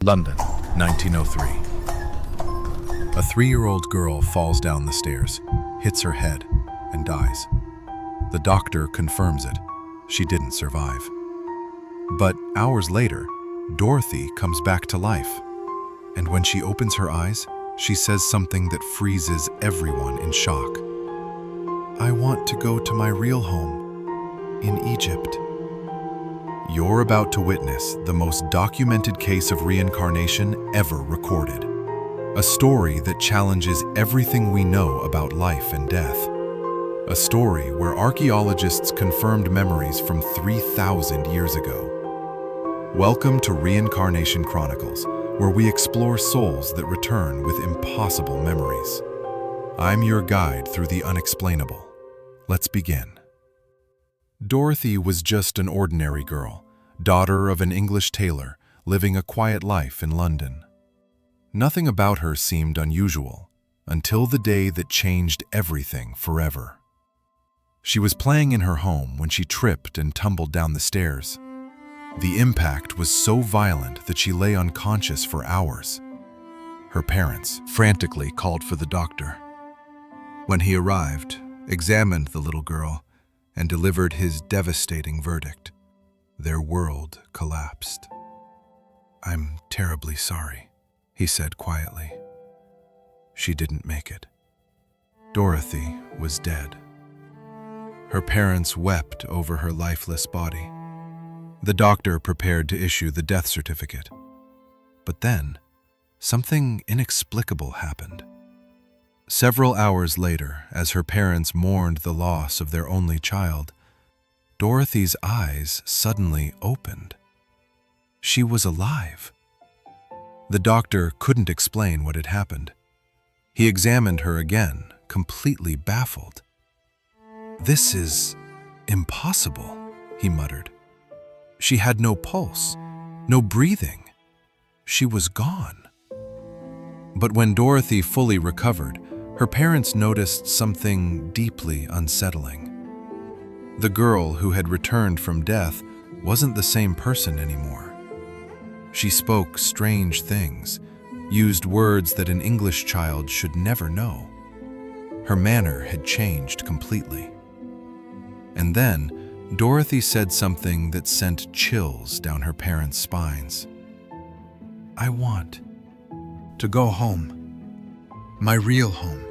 London, 1903. A 3-year-old girl falls down the stairs, hits her head, and dies. The doctor confirms it. She didn't survive. But hours later, Dorothy comes back to life. And when she opens her eyes, she says something that freezes everyone in shock. "I want to go to my real home, in Egypt." You're about to witness the most documented case of reincarnation ever recorded. A story that challenges everything we know about life and death. A story where archaeologists confirmed memories from 3,000 years ago. Welcome to Reincarnation Chronicles, where we explore souls that return with impossible memories. I'm your guide through the unexplainable. Let's begin. Dorothy was just an ordinary girl, daughter of an English tailor, living a quiet life in London. Nothing about her seemed unusual, until the day that changed everything forever. She was playing in her home when she tripped and tumbled down the stairs. The impact was so violent that she lay unconscious for hours. Her parents frantically called for the doctor. When he arrived, examined the little girl, and delivered his devastating verdict, their world collapsed. "I'm terribly sorry," he said quietly. She didn't make it. Dorothy was dead. Her parents wept over her lifeless body. The doctor prepared to issue the death certificate. But then, something inexplicable happened. Several hours later, as her parents mourned the loss of their only child, Dorothy's eyes suddenly opened. She was alive. The doctor couldn't explain what had happened. He examined her again, completely baffled. "This is impossible," he muttered. She had no pulse, no breathing. She was gone. But when Dorothy fully recovered, her parents noticed something deeply unsettling. The girl who had returned from death wasn't the same person anymore. She spoke strange things, used words that an English child should never know. Her manner had changed completely. And then, Dorothy said something that sent chills down her parents' spines. "I want to go home, my real home,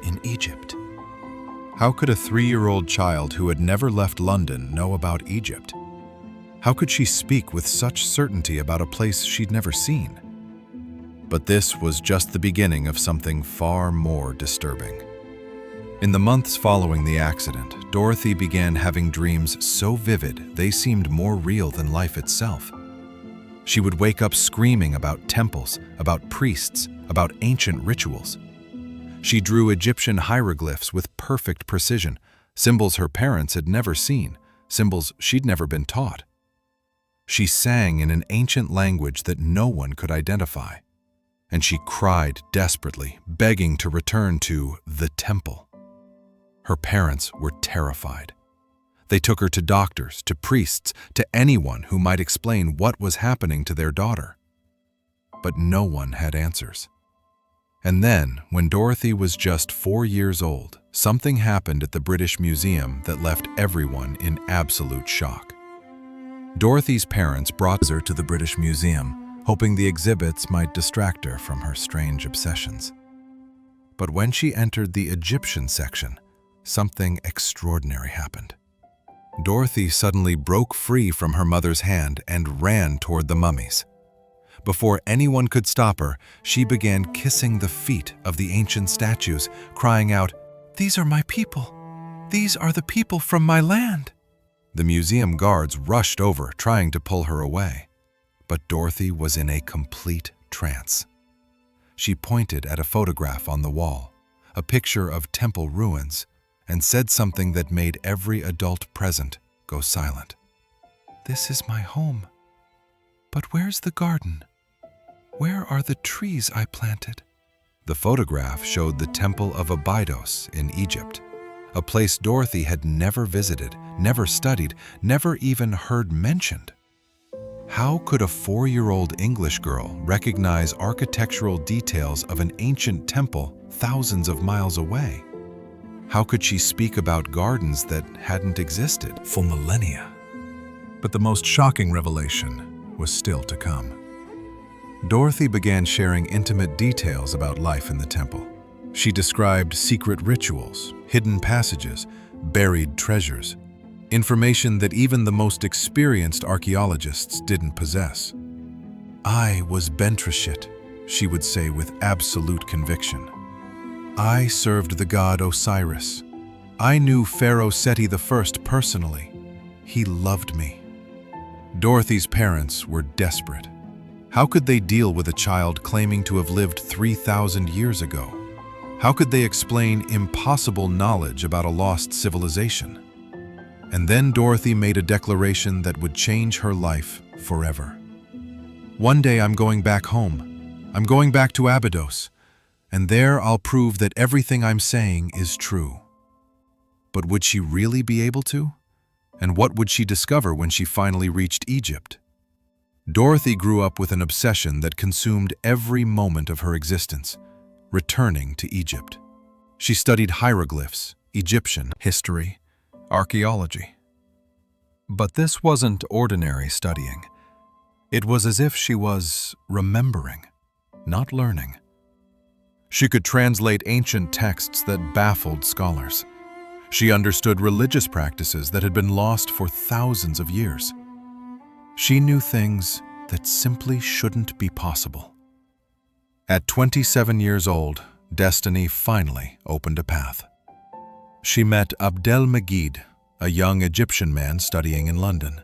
in Egypt." How could a 3-year-old child who had never left London know about Egypt? How could she speak with such certainty about a place she'd never seen? But this was just the beginning of something far more disturbing. In the months following the accident, Dorothy began having dreams so vivid they seemed more real than life itself. She would wake up screaming about temples, about priests, about ancient rituals. She drew Egyptian hieroglyphs with perfect precision, symbols her parents had never seen, symbols she'd never been taught. She sang in an ancient language that no one could identify, and she cried desperately, begging to return to the temple. Her parents were terrified. They took her to doctors, to priests, to anyone who might explain what was happening to their daughter. But no one had answers. And then, when Dorothy was just 4 years old, something happened at the British Museum that left everyone in absolute shock. Dorothy's parents brought her to the British Museum, hoping the exhibits might distract her from her strange obsessions. But when she entered the Egyptian section, something extraordinary happened. Dorothy suddenly broke free from her mother's hand and ran toward the mummies. Before anyone could stop her, she began kissing the feet of the ancient statues, crying out, "These are my people. These are the people from my land." The museum guards rushed over, trying to pull her away. But Dorothy was in a complete trance. She pointed at a photograph on the wall, a picture of temple ruins, and said something that made every adult present go silent. "This is my home. But where's the garden? Where are the trees I planted?" The photograph showed the Temple of Abydos in Egypt, a place Dorothy had never visited, never studied, never even heard mentioned. How could a 4-year-old English girl recognize architectural details of an ancient temple thousands of miles away? How could she speak about gardens that hadn't existed for millennia? But the most shocking revelation was still to come. Dorothy began sharing intimate details about life in the temple. She described secret rituals, hidden passages, buried treasures, information that even the most experienced archaeologists didn't possess. "I was Bentreshit," she would say with absolute conviction. "I served the god Osiris. I knew Pharaoh Seti I personally. He loved me." Dorothy's parents were desperate. How could they deal with a child claiming to have lived 3,000 years ago? How could they explain impossible knowledge about a lost civilization? And then Dorothy made a declaration that would change her life forever. "One day I'm going back home. I'm going back to Abydos, and there I'll prove that everything I'm saying is true." But would she really be able to? And what would she discover when she finally reached Egypt? Dorothy grew up with an obsession that consumed every moment of her existence: returning to Egypt. She studied hieroglyphs, Egyptian history, archaeology. But this wasn't ordinary studying. It was as if she was remembering, not learning. She could translate ancient texts that baffled scholars. She understood religious practices that had been lost for thousands of years. She knew things that simply shouldn't be possible. At 27 years old, destiny finally opened a path. She met Abdel-Megid, a young Egyptian man studying in London.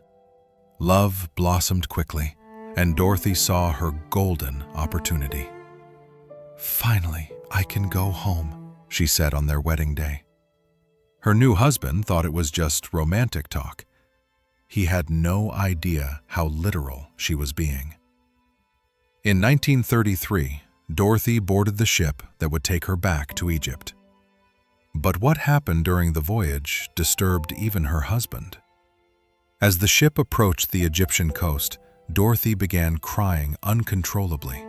Love blossomed quickly, and Dorothy saw her golden opportunity. "Finally, I can go home," she said on their wedding day. Her new husband thought it was just romantic talk. He had no idea how literal she was being. In 1933, Dorothy boarded the ship that would take her back to Egypt. But what happened during the voyage disturbed even her husband. As the ship approached the Egyptian coast, Dorothy began crying uncontrollably.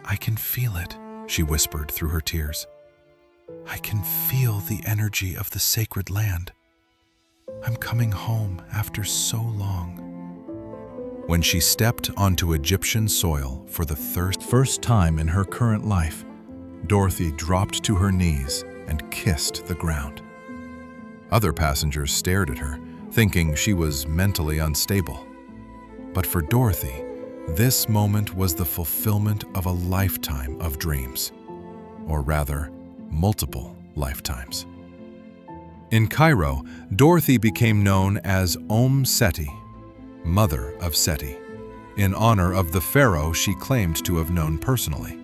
"I can feel it," she whispered through her tears. "I can feel the energy of the sacred land. I'm coming home after so long." When she stepped onto Egyptian soil for the first time in her current life, Dorothy dropped to her knees and kissed the ground. Other passengers stared at her, thinking she was mentally unstable. But for Dorothy, this moment was the fulfillment of a lifetime of dreams, or rather, multiple lifetimes. In Cairo, Dorothy became known as Seti, Mother of Seti, in honor of the pharaoh she claimed to have known personally.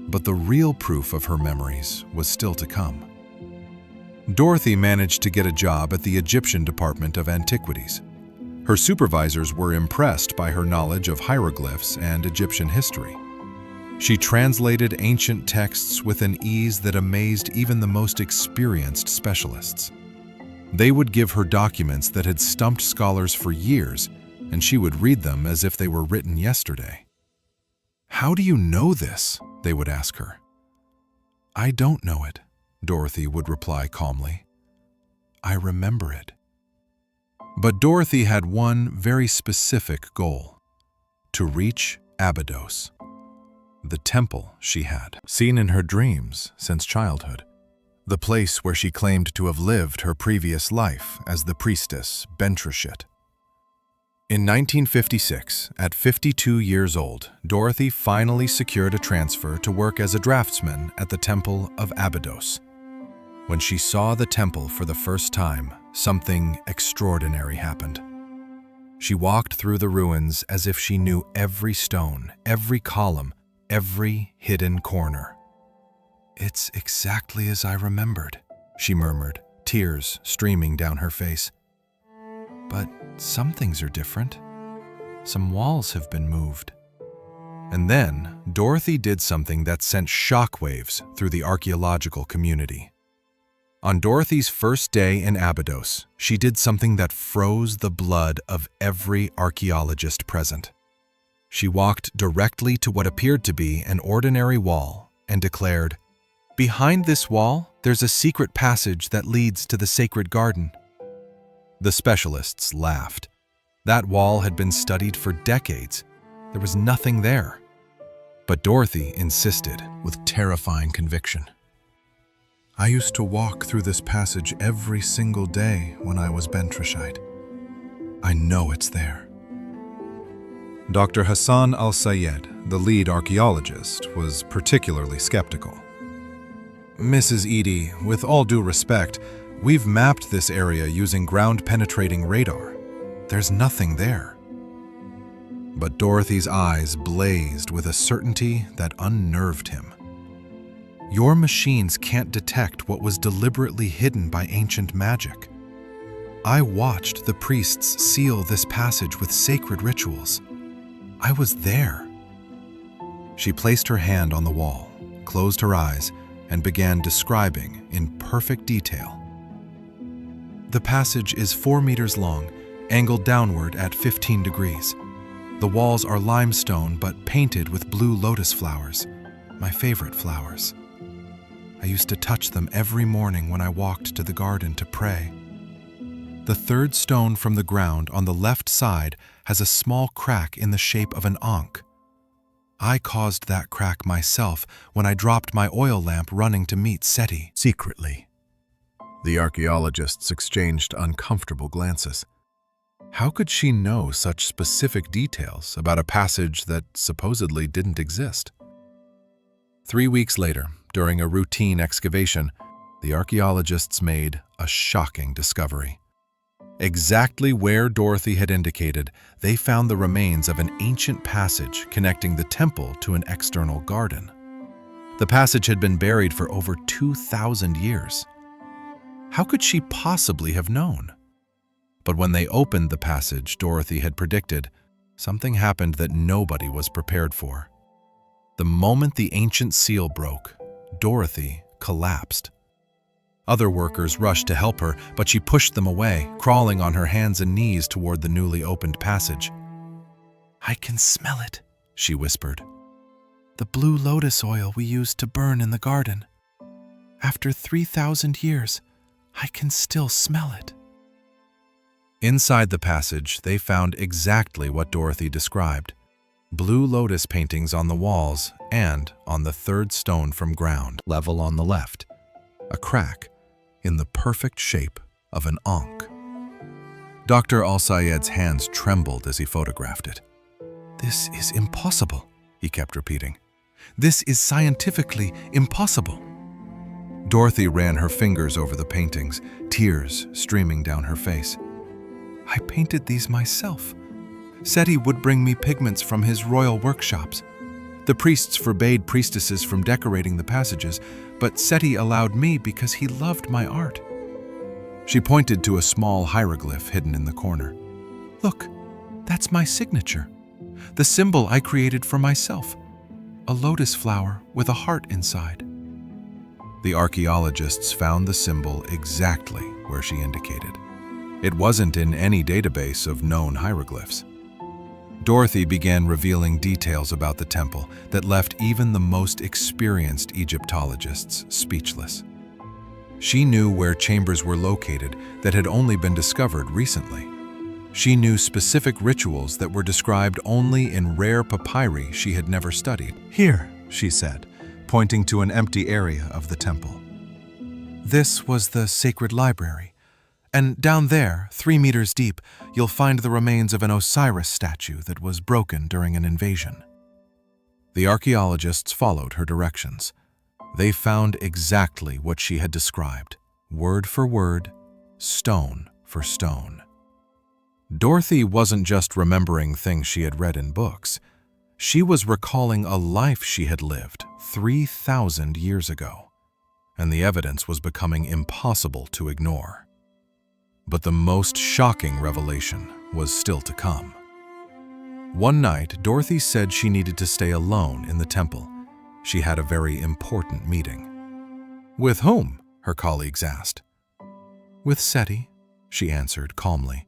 But the real proof of her memories was still to come. Dorothy managed to get a job at the Egyptian Department of Antiquities. Her supervisors were impressed by her knowledge of hieroglyphs and Egyptian history. She translated ancient texts with an ease that amazed even the most experienced specialists. They would give her documents that had stumped scholars for years, and she would read them as if they were written yesterday. "How do you know this?" they would ask her. "I don't know it," Dorothy would reply calmly. "I remember it." But Dorothy had one very specific goal: to reach Abydos, the temple she had seen in her dreams since childhood, the place where she claimed to have lived her previous life as the priestess Bentreshit. In 1956, at 52 years old, Dorothy finally secured a transfer to work as a draftsman at the Temple of Abydos. When she saw the temple for the first time, something extraordinary happened. She walked through the ruins as if she knew every stone, every column, every hidden corner. "It's exactly as I remembered," she murmured, tears streaming down her face. "But some things are different. Some walls have been moved." And then, Dorothy did something that sent shockwaves through the archaeological community. On Dorothy's first day in Abydos, she did something that froze the blood of every archaeologist present. She walked directly to what appeared to be an ordinary wall and declared, "Behind this wall, there's a secret passage that leads to the sacred garden." The specialists laughed. That wall had been studied for decades. There was nothing there. But Dorothy insisted with terrifying conviction. "I used to walk through this passage every single day when I was Bentrashite. I know it's there." Dr. Hassan Al-Sayyed, the lead archaeologist, was particularly skeptical. "Mrs. Edie, with all due respect, we've mapped this area using ground-penetrating radar. There's nothing there." But Dorothy's eyes blazed with a certainty that unnerved him. "Your machines can't detect what was deliberately hidden by ancient magic. I watched the priests seal this passage with sacred rituals. I was there." She placed her hand on the wall, closed her eyes, and began describing in perfect detail. "The passage is 4 meters long, angled downward at 15 degrees. The walls are limestone but painted with blue lotus flowers, my favorite flowers. I used to touch them every morning when I walked to the garden to pray. The third stone from the ground on the left side has a small crack in the shape of an ankh. I caused that crack myself when I dropped my oil lamp running to meet Seti." Secretly. The archaeologists exchanged uncomfortable glances. How could she know such specific details about a passage that supposedly didn't exist? 3 weeks later, during a routine excavation, the archaeologists made a shocking discovery. Exactly where Dorothy had indicated, they found the remains of an ancient passage connecting the temple to an external garden. The passage had been buried for over 2,000 years. How could she possibly have known? But when they opened the passage Dorothy had predicted, something happened that nobody was prepared for. The moment the ancient seal broke, Dorothy collapsed. Other workers rushed to help her, but she pushed them away, crawling on her hands and knees toward the newly opened passage. "I can smell it," she whispered. "The blue lotus oil we used to burn in the garden. After 3,000 years, I can still smell it." Inside the passage, they found exactly what Dorothy described: blue lotus paintings on the walls and on the third stone from ground level on the left, a crack in the perfect shape of an ankh. Dr. Al-Sayyed's hands trembled as he photographed it. "This is impossible," he kept repeating. "This is scientifically impossible." Dorothy ran her fingers over the paintings, tears streaming down her face. "I painted these myself. Seti would bring me pigments from his royal workshops. The priests forbade priestesses from decorating the passages, but Seti allowed me because he loved my art." She pointed to a small hieroglyph hidden in the corner. "Look, that's my signature. The symbol I created for myself. A lotus flower with a heart inside." The archaeologists found the symbol exactly where she indicated. It wasn't in any database of known hieroglyphs. Dorothy began revealing details about the temple that left even the most experienced Egyptologists speechless. She knew where chambers were located that had only been discovered recently. She knew specific rituals that were described only in rare papyri she had never studied. "Here," she said, pointing to an empty area of the temple. "This was the sacred library. And down there, 3 meters deep, you'll find the remains of an Osiris statue that was broken during an invasion." The archaeologists followed her directions. They found exactly what she had described, word for word, stone for stone. Dorothy wasn't just remembering things she had read in books. She was recalling a life she had lived 3,000 years ago, and the evidence was becoming impossible to ignore. But the most shocking revelation was still to come. One night, Dorothy said she needed to stay alone in the temple. She had a very important meeting. "With whom?" her colleagues asked. "With Seti," she answered calmly.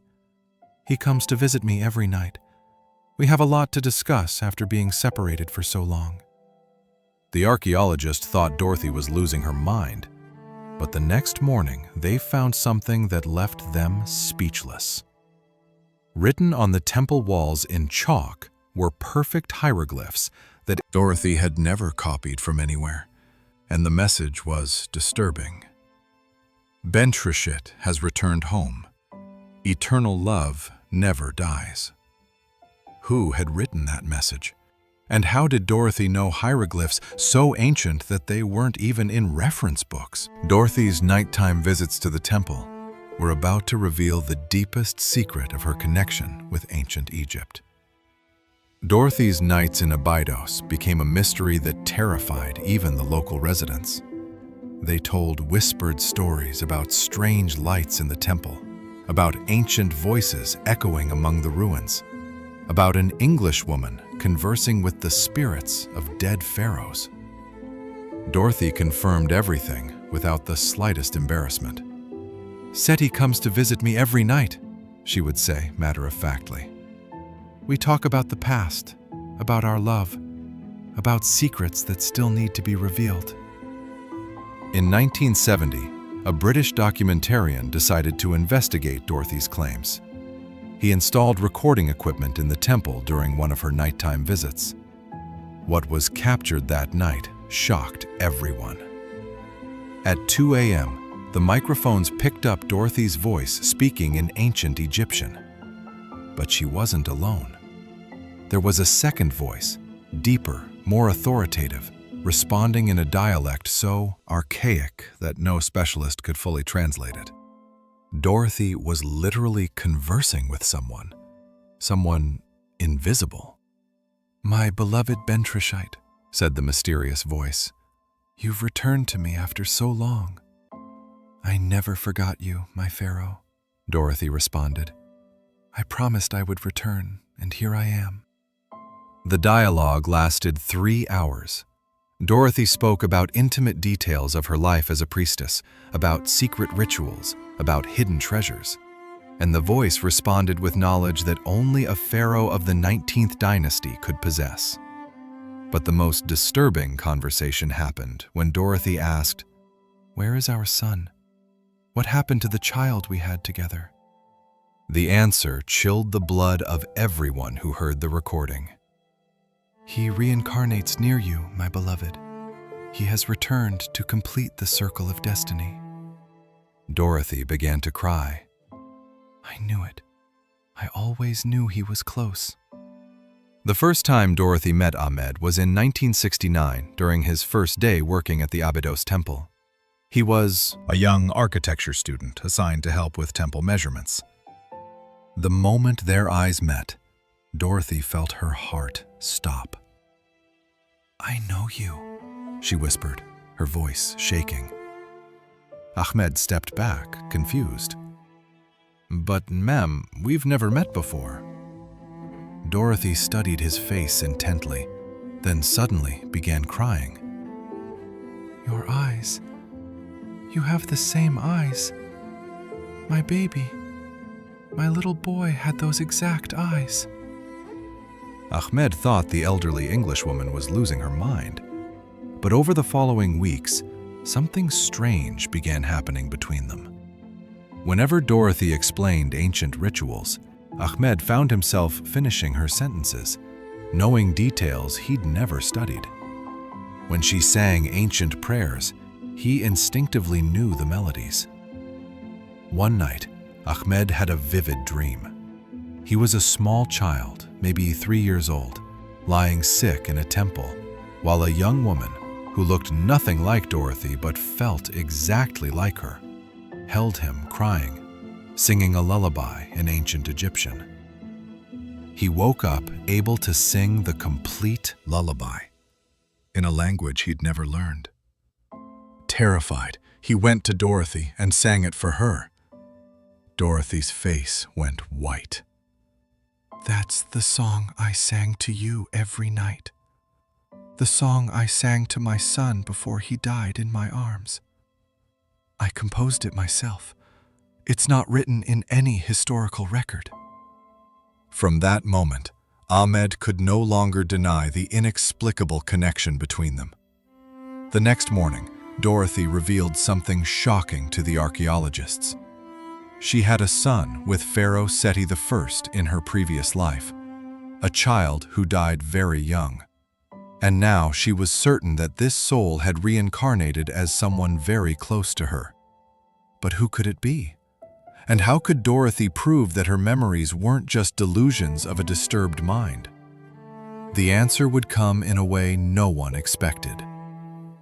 "He comes to visit me every night. We have a lot to discuss after being separated for so long." The archaeologist thought Dorothy was losing her mind, but the next morning they found something that left them speechless. Written on the temple walls in chalk were perfect hieroglyphs that Dorothy had never copied from anywhere, and the message was disturbing. "Bentrishit has returned home. Eternal love never dies." Who had written that message? And how did Dorothy know hieroglyphs so ancient that they weren't even in reference books? Dorothy's nighttime visits to the temple were about to reveal the deepest secret of her connection with ancient Egypt. Dorothy's nights in Abydos became a mystery that terrified even the local residents. They told whispered stories about strange lights in the temple, about ancient voices echoing among the ruins, about an English woman conversing with the spirits of dead pharaohs. Dorothy confirmed everything without the slightest embarrassment. "Seti comes to visit me every night," she would say matter-of-factly. "We talk about the past, about our love, about secrets that still need to be revealed." In 1970, a British documentarian decided to investigate Dorothy's claims. He installed recording equipment in the temple during one of her nighttime visits. What was captured that night shocked everyone. At 2 a.m., the microphones picked up Dorothy's voice speaking in ancient Egyptian. But she wasn't alone. There was a second voice, deeper, more authoritative, responding in a dialect so archaic that no specialist could fully translate it. Dorothy was literally conversing with someone invisible. "My beloved Bentrishite," said the mysterious voice, "you've returned to me after so long." "I never forgot you, my pharaoh," Dorothy responded. "I promised I would return, and here I am." The dialogue lasted 3 hours. Dorothy spoke about intimate details of her life as a priestess, about secret rituals, about hidden treasures. And the voice responded with knowledge that only a pharaoh of the 19th dynasty could possess. But the most disturbing conversation happened when Dorothy asked, "Where is our son? What happened to the child we had together?" The answer chilled the blood of everyone who heard the recording. "He reincarnates near you, my beloved. He has returned to complete the circle of destiny." Dorothy began to cry. "I knew it. I always knew he was close." The first time Dorothy met Ahmed was in 1969 during his first day working at the Abydos temple. He was a young architecture student assigned to help with temple measurements. The moment their eyes met, Dorothy felt her heart stop. "I know you," she whispered, her voice shaking. Ahmed stepped back, confused. "But ma'am, we've never met before." Dorothy studied his face intently, then suddenly began crying. "Your eyes. You have the same eyes. My baby. My little boy had those exact eyes." Ahmed thought the elderly Englishwoman was losing her mind. But over the following weeks, something strange began happening between them. Whenever Dorothy explained ancient rituals, Ahmed found himself finishing her sentences, knowing details he'd never studied. When she sang ancient prayers, he instinctively knew the melodies. One night, Ahmed had a vivid dream. He was a small child, maybe 3 years old, lying sick in a temple, while a young woman, who looked nothing like Dorothy but felt exactly like her, held him crying, singing a lullaby in ancient Egyptian. He woke up able to sing the complete lullaby in a language he'd never learned. Terrified, he went to Dorothy and sang it for her. Dorothy's face went white. "That's the song I sang to you every night. The song I sang to my son before he died in my arms. I composed it myself. It's not written in any historical record." From that moment, Ahmed could no longer deny the inexplicable connection between them. The next morning, Dorothy revealed something shocking to the archaeologists. She had a son with Pharaoh Seti I in her previous life, a child who died very young. And now she was certain that this soul had reincarnated as someone very close to her. But who could it be? And how could Dorothy prove that her memories weren't just delusions of a disturbed mind? The answer would come in a way no one expected.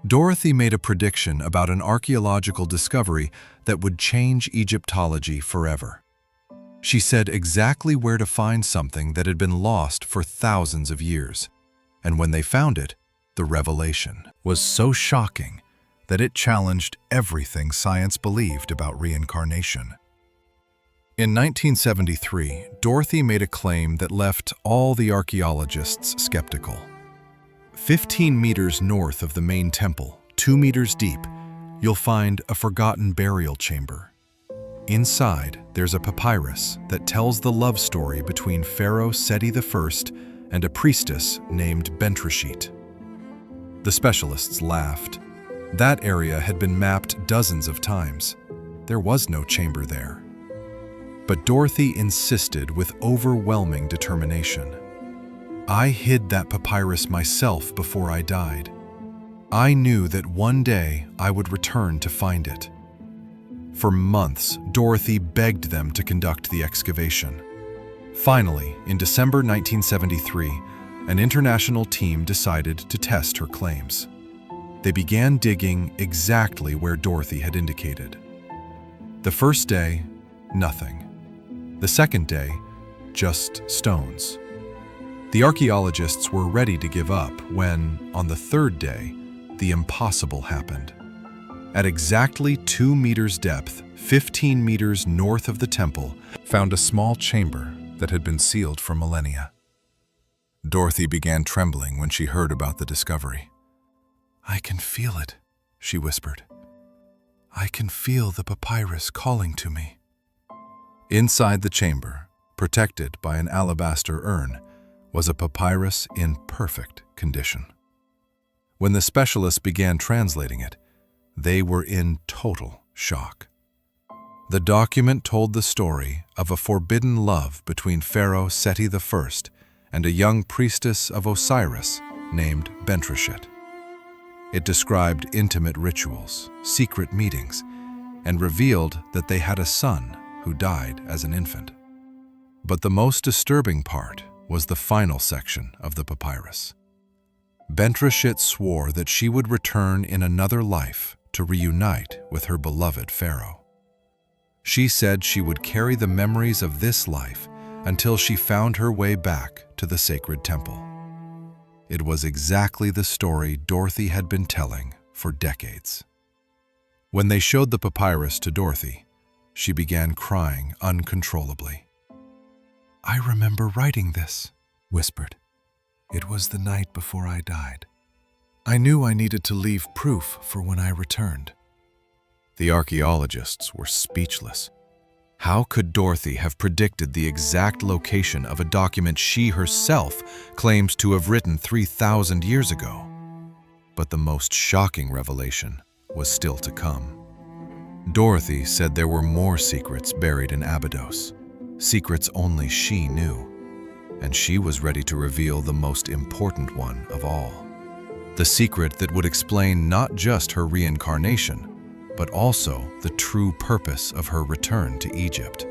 Dorothy made a prediction about an archaeological discovery that would change Egyptology forever. She said exactly where to find something that had been lost for thousands of years. And when they found it, the revelation was so shocking that it challenged everything science believed about reincarnation. In 1973, Dorothy made a claim that left all the archaeologists skeptical. 15 meters north of the main temple, 2 meters deep, you'll find a forgotten burial chamber. Inside, there's a papyrus that tells the love story between Pharaoh Seti I and a priestess named Bentrashit. The specialists laughed. That area had been mapped dozens of times. There was no chamber there. But Dorothy insisted with overwhelming determination. "I hid that papyrus myself before I died. I knew that one day I would return to find it." For months, Dorothy begged them to conduct the excavation. Finally, in December 1973, an international team decided to test her claims. They began digging exactly where Dorothy had indicated. The first day, nothing. The second day, just stones. The archaeologists were ready to give up when, on the third day, the impossible happened. At exactly 2 meters depth, 15 meters north of the temple, found a small chamber that had been sealed for millennia. Dorothy began trembling when she heard about the discovery. "I can feel it," she whispered. "I can feel the papyrus calling to me." Inside the chamber, protected by an alabaster urn, was a papyrus in perfect condition. When the specialists began translating it, they were in total shock. The document told the story of a forbidden love between Pharaoh Seti I and a young priestess of Osiris named Bentrashit. It described intimate rituals, secret meetings, and revealed that they had a son who died as an infant. But the most disturbing part was the final section of the papyrus. Bentrashit swore that she would return in another life to reunite with her beloved Pharaoh. She said she would carry the memories of this life until she found her way back to the sacred temple. It was exactly the story Dorothy had been telling for decades. When they showed the papyrus to Dorothy, she began crying uncontrollably. "I remember writing this," whispered. "It was the night before I died. I knew I needed to leave proof for when I returned." The archaeologists were speechless. How could Dorothy have predicted the exact location of a document she herself claims to have written 3,000 years ago? But the most shocking revelation was still to come. Dorothy said there were more secrets buried in Abydos, secrets only she knew, and she was ready to reveal the most important one of all. The secret that would explain not just her reincarnation, but also the true purpose of her return to Egypt.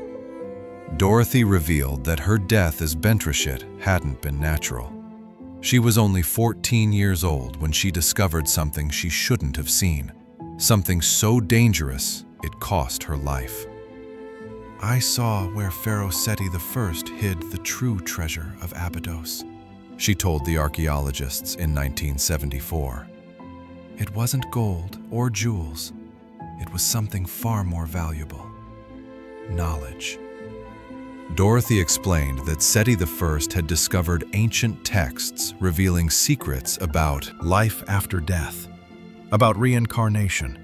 Dorothy revealed that her death as Bentrashit hadn't been natural. She was only 14 years old when she discovered something she shouldn't have seen, something so dangerous it cost her life. "I saw where Pharaoh Seti I hid the true treasure of Abydos," she told the archaeologists in 1974. "It wasn't gold or jewels. It was something far more valuable: knowledge." Dorothy explained that Seti I had discovered ancient texts revealing secrets about life after death, about reincarnation,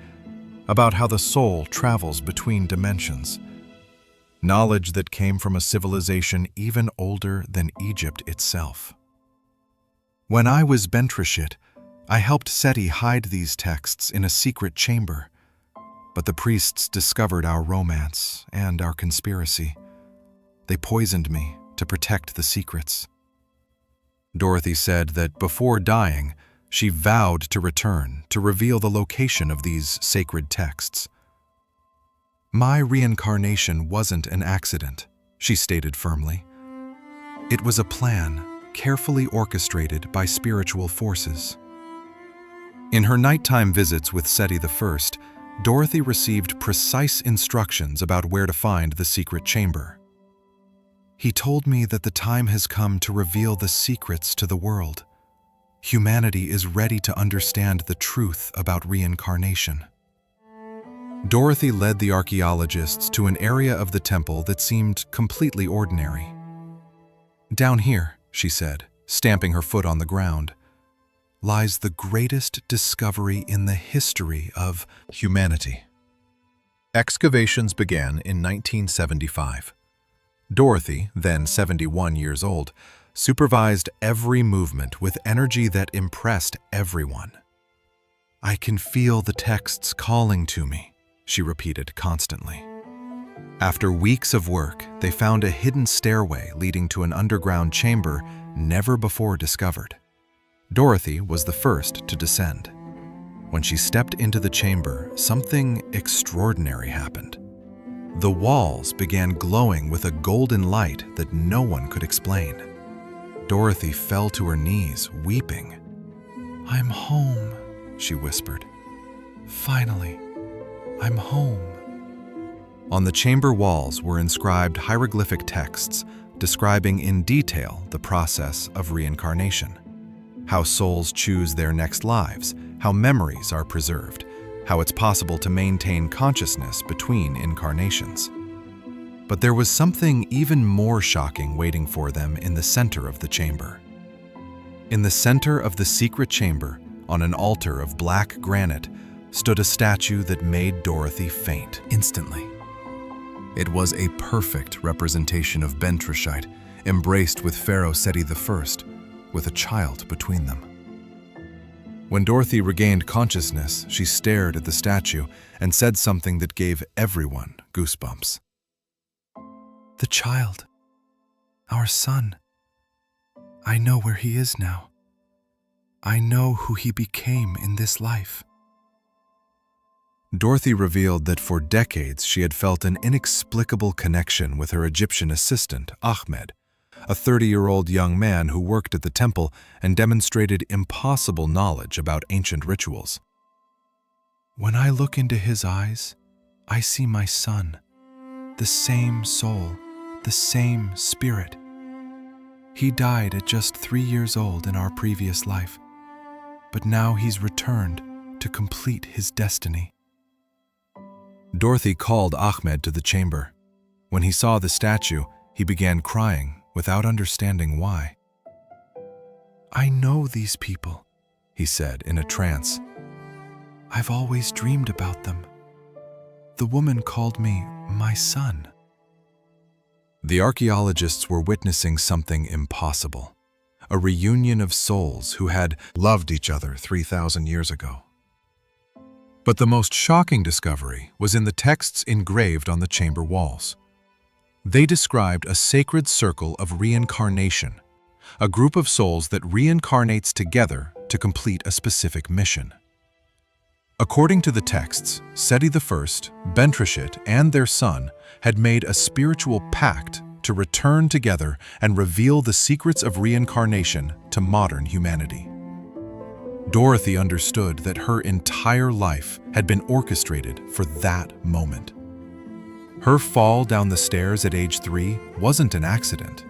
about how the soul travels between dimensions. Knowledge that came from a civilization even older than Egypt itself. When I was Bentrishit, I helped Seti hide these texts in a secret chamber, but the priests discovered our romance and our conspiracy. They poisoned me to protect the secrets. Dorothy said that before dying, she vowed to return to reveal the location of these sacred texts. My reincarnation wasn't an accident, she stated firmly. It was a plan carefully orchestrated by spiritual forces. In her nighttime visits with Seti I, Dorothy received precise instructions about where to find the secret chamber. He told me that the time has come to reveal the secrets to the world. Humanity is ready to understand the truth about reincarnation. Dorothy led the archaeologists to an area of the temple that seemed completely ordinary. "Down here," she said, stamping her foot on the ground, "lies the greatest discovery in the history of humanity." Excavations began in 1975. Dorothy, then 71 years old, supervised every movement with energy that impressed everyone. "I can feel the texts calling to me," she repeated constantly. After weeks of work, they found a hidden stairway leading to an underground chamber never before discovered. Dorothy was the first to descend. When she stepped into the chamber, something extraordinary happened. The walls began glowing with a golden light that no one could explain. Dorothy fell to her knees, weeping. "I'm home," she whispered. "Finally, I'm home." On the chamber walls were inscribed hieroglyphic texts describing in detail the process of reincarnation. How souls choose their next lives, how memories are preserved, how it's possible to maintain consciousness between incarnations. But there was something even more shocking waiting for them in the center of the chamber. In the center of the secret chamber, on an altar of black granite, stood a statue that made Dorothy faint instantly. It was a perfect representation of Bentrishite, embraced with Pharaoh Seti I, with a child between them. When Dorothy regained consciousness, she stared at the statue and said something that gave everyone goosebumps. "The child, our son. I know where he is now. I know who he became in this life." Dorothy revealed that for decades she had felt an inexplicable connection with her Egyptian assistant, Ahmed, a 30-year-old young man who worked at the temple and demonstrated impossible knowledge about ancient rituals. "When I look into his eyes, I see my son, the same soul, the same spirit. He died at just 3 years old in our previous life, but now he's returned to complete his destiny." Dorothy called Ahmed to the chamber. When he saw the statue, he began crying without understanding why. "I know these people," he said in a trance. "I've always dreamed about them. The woman called me my son." The archaeologists were witnessing something impossible, a reunion of souls who had loved each other 3,000 years ago. But the most shocking discovery was in the texts engraved on the chamber walls. They described a sacred circle of reincarnation, a group of souls that reincarnates together to complete a specific mission. According to the texts, Seti I, Bentrishit, and their son had made a spiritual pact to return together and reveal the secrets of reincarnation to modern humanity. Dorothy understood that her entire life had been orchestrated for that moment. Her fall down the stairs at age 3 wasn't an accident.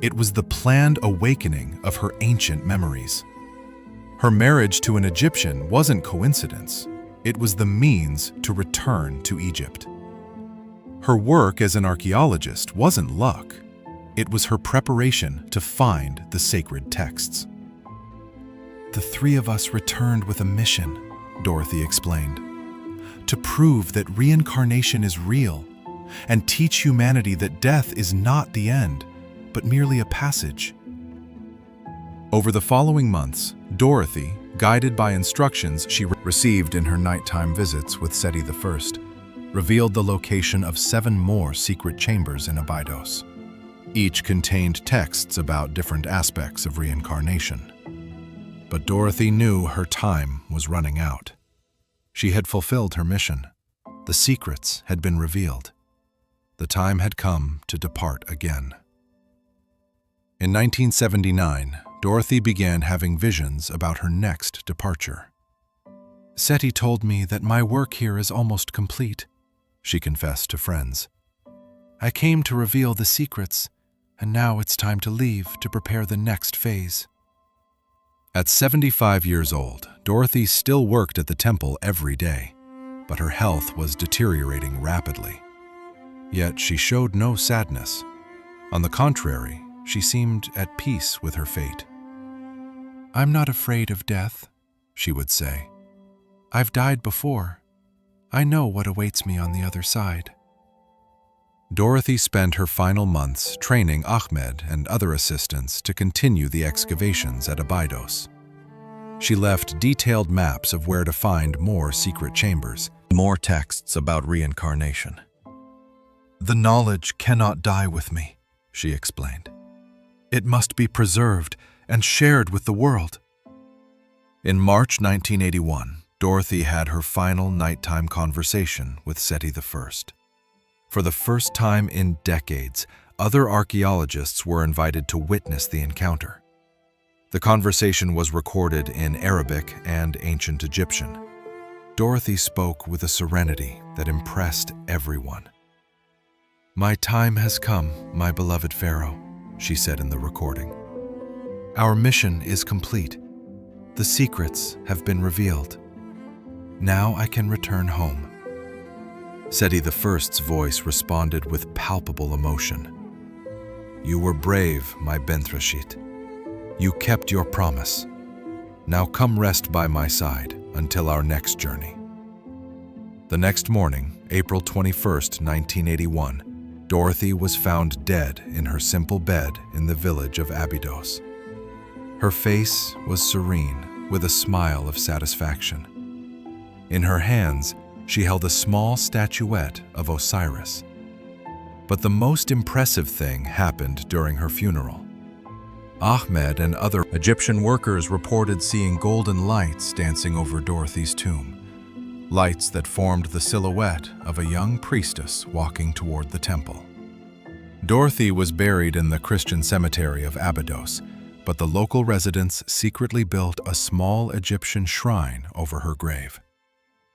It was the planned awakening of her ancient memories. Her marriage to an Egyptian wasn't coincidence. It was the means to return to Egypt. Her work as an archaeologist wasn't luck. It was her preparation to find the sacred texts. "The 3 of us returned with a mission," Dorothy explained, to prove that reincarnation is real and teach humanity that death is not the end, but merely a passage. Over the following months, Dorothy, guided by instructions she received in her nighttime visits with Seti I, revealed the location of 7 more secret chambers in Abydos. Each contained texts about different aspects of reincarnation. But Dorothy knew her time was running out. She had fulfilled her mission. The secrets had been revealed. The time had come to depart again. In 1979, Dorothy began having visions about her next departure. "Seti told me that my work here is almost complete," she confessed to friends. "I came to reveal the secrets, and now it's time to leave to prepare the next phase." At 75 years old, Dorothy still worked at the temple every day, but her health was deteriorating rapidly. Yet she showed no sadness. On the contrary, she seemed at peace with her fate. "I'm not afraid of death," she would say. "I've died before. I know what awaits me on the other side." Dorothy spent her final months training Ahmed and other assistants to continue the excavations at Abydos. She left detailed maps of where to find more secret chambers, more texts about reincarnation. "The knowledge cannot die with me," she explained. "It must be preserved and shared with the world." In March 1981, Dorothy had her final nighttime conversation with Seti I. For the first time in decades, other archaeologists were invited to witness the encounter. The conversation was recorded in Arabic and ancient Egyptian. Dorothy spoke with a serenity that impressed everyone. "My time has come, my beloved Pharaoh," she said in the recording. "Our mission is complete. The secrets have been revealed. Now I can return home." Seti I's voice responded with palpable emotion. "You were brave, my Bentrashit. You kept your promise. Now come rest by my side until our next journey." The next morning, April 21, 1981, Dorothy was found dead in her simple bed in the village of Abydos. Her face was serene, with a smile of satisfaction. In her hands, she held a small statuette of Osiris. But the most impressive thing happened during her funeral. Ahmed and other Egyptian workers reported seeing golden lights dancing over Dorothy's tomb, lights that formed the silhouette of a young priestess walking toward the temple. Dorothy was buried in the Christian cemetery of Abydos, but the local residents secretly built a small Egyptian shrine over her grave.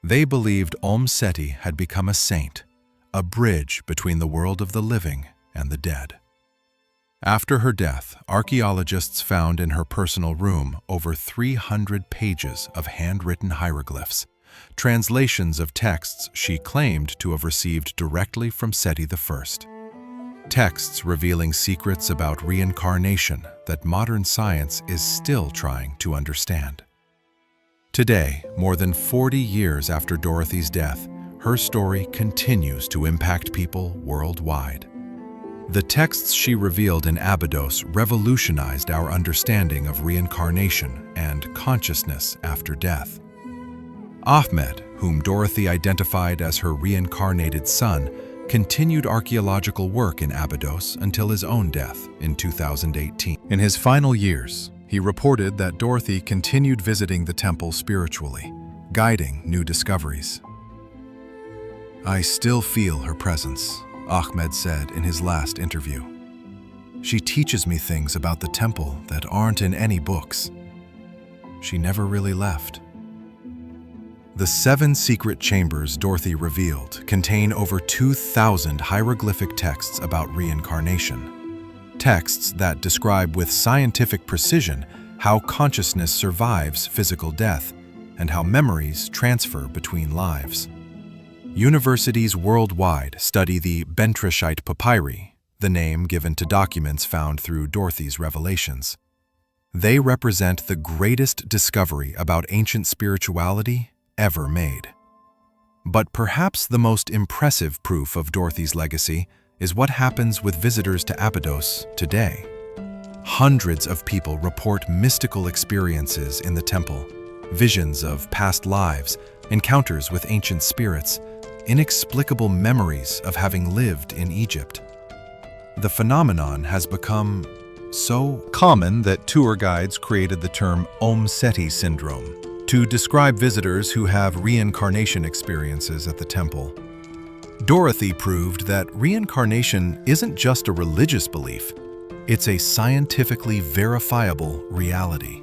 They believed Seti had become a saint, a bridge between the world of the living and the dead. After her death, archaeologists found in her personal room over 300 pages of handwritten hieroglyphs, translations of texts she claimed to have received directly from Seti I. Texts revealing secrets about reincarnation that modern science is still trying to understand. Today, more than 40 years after Dorothy's death, her story continues to impact people worldwide. The texts she revealed in Abydos revolutionized our understanding of reincarnation and consciousness after death. Ahmed, whom Dorothy identified as her reincarnated son, continued archaeological work in Abydos until his own death in 2018. In his final years, he reported that Dorothy continued visiting the temple spiritually, guiding new discoveries. "I still feel her presence," Ahmed said in his last interview. "She teaches me things about the temple that aren't in any books. She never really left." The 7 secret chambers Dorothy revealed contain over 2,000 hieroglyphic texts about reincarnation. Texts that describe with scientific precision how consciousness survives physical death and how memories transfer between lives. Universities worldwide study the Bentrashite papyri, the name given to documents found through Dorothy's revelations. They represent the greatest discovery about ancient spirituality ever made. But perhaps the most impressive proof of Dorothy's legacy is what happens with visitors to Abydos today. Hundreds of people report mystical experiences in the temple, visions of past lives, encounters with ancient spirits, inexplicable memories of having lived in Egypt. The phenomenon has become so common that tour guides created the term Om Seti syndrome to describe visitors who have reincarnation experiences at the temple. Dorothy proved that reincarnation isn't just a religious belief, it's a scientifically verifiable reality.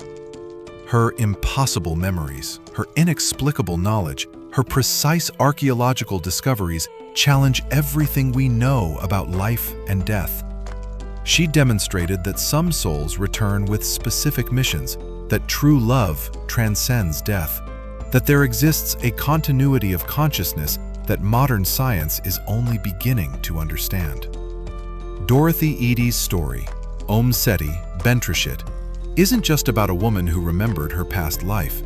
Her impossible memories, her inexplicable knowledge, her precise archaeological discoveries challenge everything we know about life and death. She demonstrated that some souls return with specific missions, that true love transcends death, that there exists a continuity of consciousness that modern science is only beginning to understand. Dorothy Eady's story, Om Seti Bentreshit, isn't just about a woman who remembered her past life.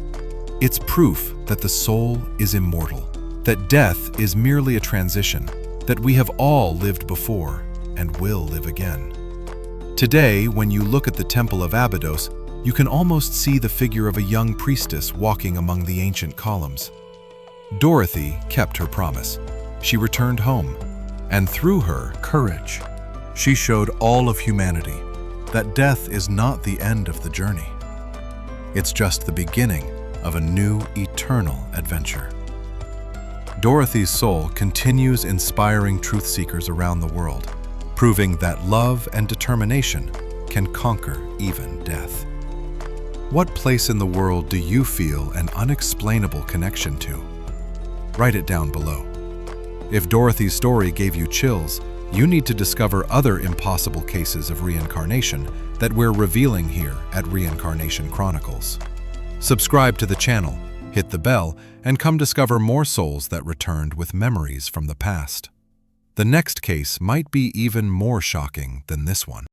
It's proof that the soul is immortal, that death is merely a transition, that we have all lived before and will live again. Today, when you look at the Temple of Abydos, you can almost see the figure of a young priestess walking among the ancient columns. Dorothy kept her promise. She returned home, and through her courage, she showed all of humanity that death is not the end of the journey. It's just the beginning of a new eternal adventure. Dorothy's soul continues inspiring truth seekers around the world, proving that love and determination can conquer even death. What place in the world do you feel an unexplainable connection to? Write it down below. If Dorothy's story gave you chills, you need to discover other impossible cases of reincarnation that we're revealing here at Reincarnation Chronicles. Subscribe to the channel, hit the bell, and come discover more souls that returned with memories from the past. The next case might be even more shocking than this one.